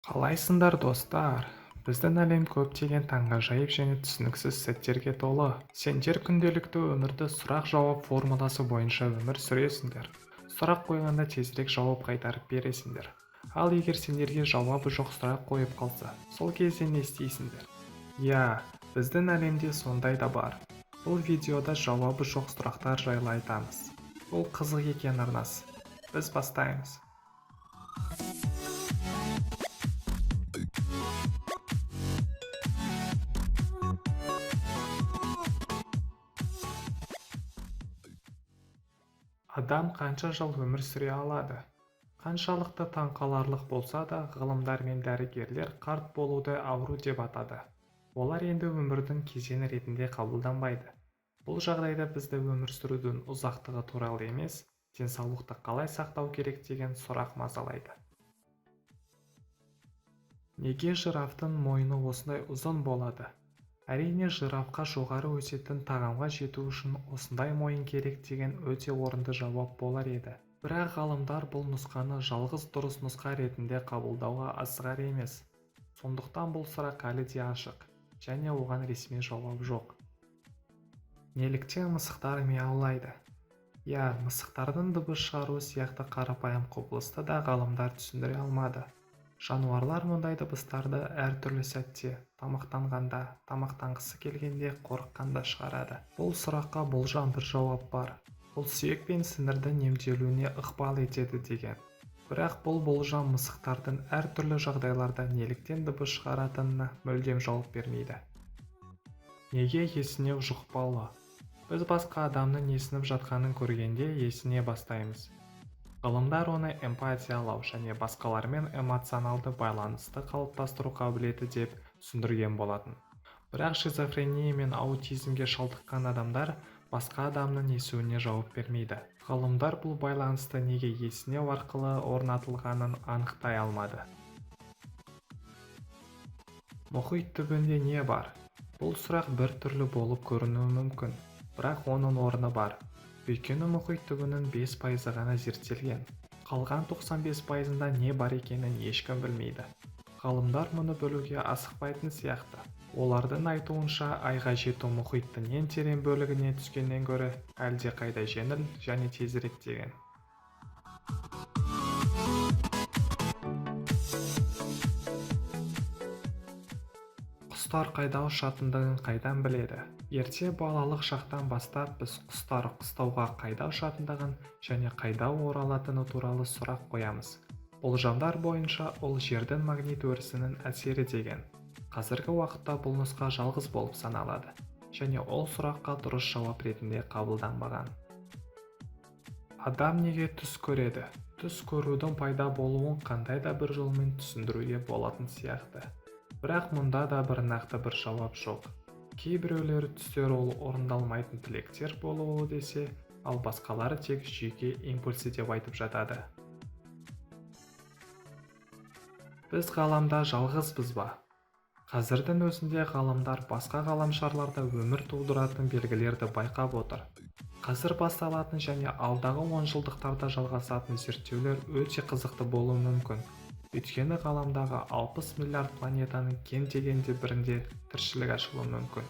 Қалайсыңдар достар? Біздің әлем көптеген таңғажайып және түсініксіз сәттерге толы. Сендер күнделікті өмірді сұрақ-жауап формуласы бойынша өмір сүресіңдер. Сұрақ қойғанда тезірек жауап қайтарып бересіңдер. Ал егер сендерге жауабы жоқ сұрақ қойып қалса, сол кезде не істейсіңдер? Иә, біздің әлемде сондай да бар. Бұл видеода жауабы жоқ сұрақтар жайлы айтамыз. Бұл қызық екен арнасы. Біз бастаймыз. Адам қанша жыл өмір сүре алады? Қаншалықты таңқаларлық болса да, ғылымдар мен дәрігерлер қарт болуды ауру деп атады. Олар енді өмірдің кезеңі ретінде қабылданбайды. Бұл жағдайда бізді өмір сүрудің ұзақтығы туралы емес, денсаулықты қалай сақтау керек деген сұрақ мазалайды. Неге жирафтың мойны осындай ұзын болады? Әрине, жирафқа жоғары өсетін тағамға жету үшін осындай мойын керек деген өте орынды жауап болар еді. Бірақ ғалымдар бұл нұсқаны жалғыз дұрыс нұсқа ретінде қабылдауға асығар емес. Сондықтан бұл сұрақ әлі де ашық, және оған ресми жауап жоқ. Неліктен мысықтар мияулайды? Иә, мысықтардың дыбыс шығару сияқты қарапайым құбылысты да ғалымдар түсіндіре алмады. Жануарлар мұндай дыбыстарды әртүрлі сәтте, тамақтанғанда, тамақтанғысы келгенде, қорыққанда шығарады. Бұл сұраққа болжам бір жауап бар. Бұл сүйек пен сіңірдің емделуіне ықпал етеді деген. Бірақ бұл болжам мысықтардың әртүрлі жағдайларда неліктен дыбыс шығаратынына мүлдем жауап бермейді. Неге есінеу жұқпалы? Біз басқа адамның есініп жатқанын көргенде есіне бастаймыз. Ғылымдар оны эмпатиялау және басқалармен эмоционалды байланысты қалыптастыру қабілеті деп түсіндірген болатын. Бірақ шизофрения мен аутизмге шалдыққан адамдар басқа адамның есуіне жауап бермейді. Ғалымдар бұл байланысты неге есінеу арқылы орнатылғанын анықтай алмады. Мұхит түбінде не бар? Бұл сұрақ бір түрлі болып көрінуі мүмкін, бірақ оның орны бар. Өйткені мұхит түбінің 5% ғана зерттелген. Қалған 95%-да не бар екенін ешкім білмейді. Ғалымдар мұны білуге асықпайтын сияқты. Олардың айтуынша, айға жету мұхиттың ең терең бөлігіне түскеннен гөрі әлде қайда жеңіл және тезірек деген. Құстар қайда ұшатындығын қайдан біледі? Ерте балалық шақтан бастап біз құстар қыстауға қайда ұшатындығын және қайда оралатыны туралы сұрақ қоямыз. Болжамдар бойынша ол жердің магнит өрісінің әсері деген. Қазіргі уақытта бұл нұсқа жалғыз болып саналады, және ол сұраққа дұрыс жауап ретінде қабылданбаған. Адам неге түс көреді? Түс көрудің пайда болуын қандай да бір жолмен түсіндіруге болатын сияқты. Бірақ мұнда да бір нақты бір жауап жоқ. Кейбіреулері түстер ол орындалмайтын тілектер болуы десе, ал басқалары тек жүйке импульсі деп айтып жатады. Біз ғаламда жалғызбыз ба? Қазірдің өзінде ғалымдар басқа ғаламшарларда өмір тудыратын белгілерді байқап отыр. Қазір басталатын және алдағы 10 жылдықтарда жалғасатын зерттеулер өте қызықты болуы мүмкін. Өйткені ғаламдағы 60 миллиард планетаның кем дегенде бірінде тіршілік ашылуы мүмкін.